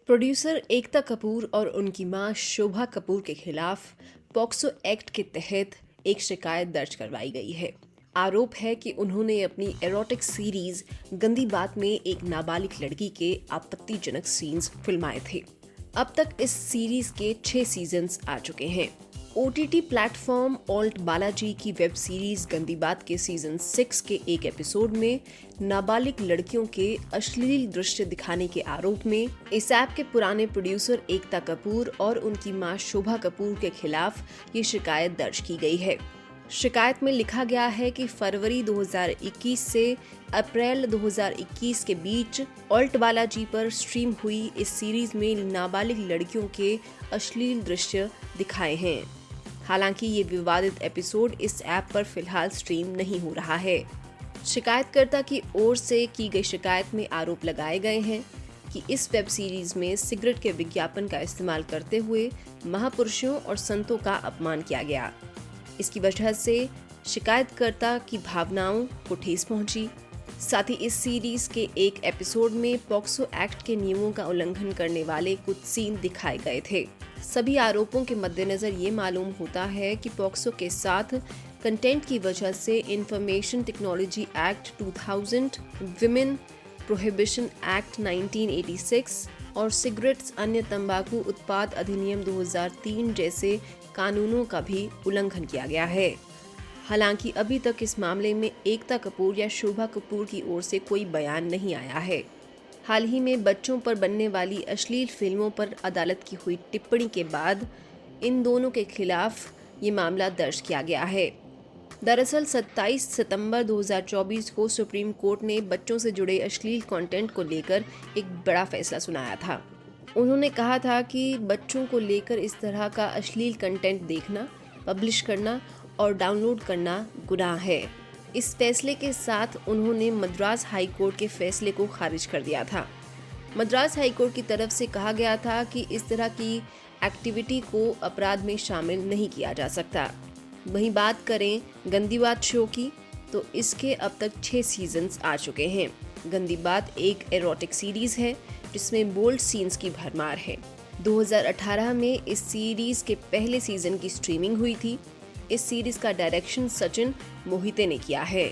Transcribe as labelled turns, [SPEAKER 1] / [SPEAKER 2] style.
[SPEAKER 1] Producer Ekta Kapoor और उनकी मां शोभा कपूर के खिलाफ पॉक्सो एक्ट के तहत एक शिकायत दर्ज करवाई गई है। आरोप है कि उन्होंने अपनी एरोटिक सीरीज गंदी बात में एक नाबालिग लड़की के आपत्तिजनक सीन्स फिल्माए थे। अब तक इस सीरीज के 6 सीजन्स आ चुके हैं। OTT प्लेटफॉर्म ऑल्ट बालाजी की वेब सीरीज गंदी बात के सीजन 6 के एक एपिसोड में नाबालिग लड़कियों के अश्लील दृश्य दिखाने के आरोप में इस ऐप के पुराने प्रोड्यूसर एकता कपूर और उनकी मां शोभा कपूर के खिलाफ ये शिकायत दर्ज की गई है। शिकायत में लिखा गया है कि फरवरी 2021 से अप्रैल 2021 के बीच ऑल्ट बालाजी पर स्ट्रीम हुई इस सीरीज में नाबालिग लड़कियों के अश्लील दृश्य दिखाए हैं। हालांकि ये विवादित एपिसोड इस ऐप पर फिलहाल स्ट्रीम नहीं हो रहा है। शिकायतकर्ता की ओर से की गई शिकायत में आरोप लगाए गए हैं कि इस वेब सीरीज में सिगरेट के विज्ञापन का इस्तेमाल करते हुए महापुरुषों और संतों का अपमान किया गया। इसकी वजह से शिकायतकर्ता की भावनाओं को ठेस पहुंची। साथ ही इस सीरीज के एक एपिसोड में पॉक्सो एक्ट के नियमों का उल्लंघन करने वाले कुछ सीन दिखाए गए थे। सभी आरोपों के मद्देनजर ये मालूम होता है कि पॉक्सो के साथ कंटेंट की वजह से information technology act 2000, women prohibition act 1986 और सिगरेट्स अन्य तंबाकू उत्पाद अधिनियम 2003 जैसे कानूनों का भी उल्लंघन किया गया है। हालांकि अभी तक इस मामले में एकता कपूर या शोभा कपूर की ओर से कोई बयान नहीं आया है। हाल ही में बच्चों पर बनने वाली अश्लील फिल्मों पर अदालत की हुई टिप्पणी के बाद इन दोनों के खिलाफ ये मामला दर्ज किया गया है। दरअसल 27 सितंबर 2024 को सुप्रीम कोर्ट ने बच्चों से जुड़े अश्लील कंटेंट को लेकर एक बड़ा फैसला सुनाया था। उन्होंने कहा था कि बच्चों को लेकर इस तरह का अश्लील कंटेंट देखना, पब्लिश करना और डाउनलोड करना गुनाह है। इस फैसले के साथ उन्होंने मद्रास हाई कोर्ट के फैसले को खारिज कर दिया था। मद्रास हाई कोर्ट की तरफ से कहा गया था कि इस तरह की एक्टिविटी को अपराध में शामिल नहीं किया जा सकता। वहीं बात करें गंदी बात शो की, तो इसके अब तक 6 सीजन्स आ चुके हैं। गंदी बात एक एरोटिक सीरीज है जिसमें बोल्ड सीन्स की भरमार है। 2018 में इस सीरीज के पहले सीजन की स्ट्रीमिंग हुई थी। इस सीरीज का डायरेक्शन सचिन मोहिते ने किया है।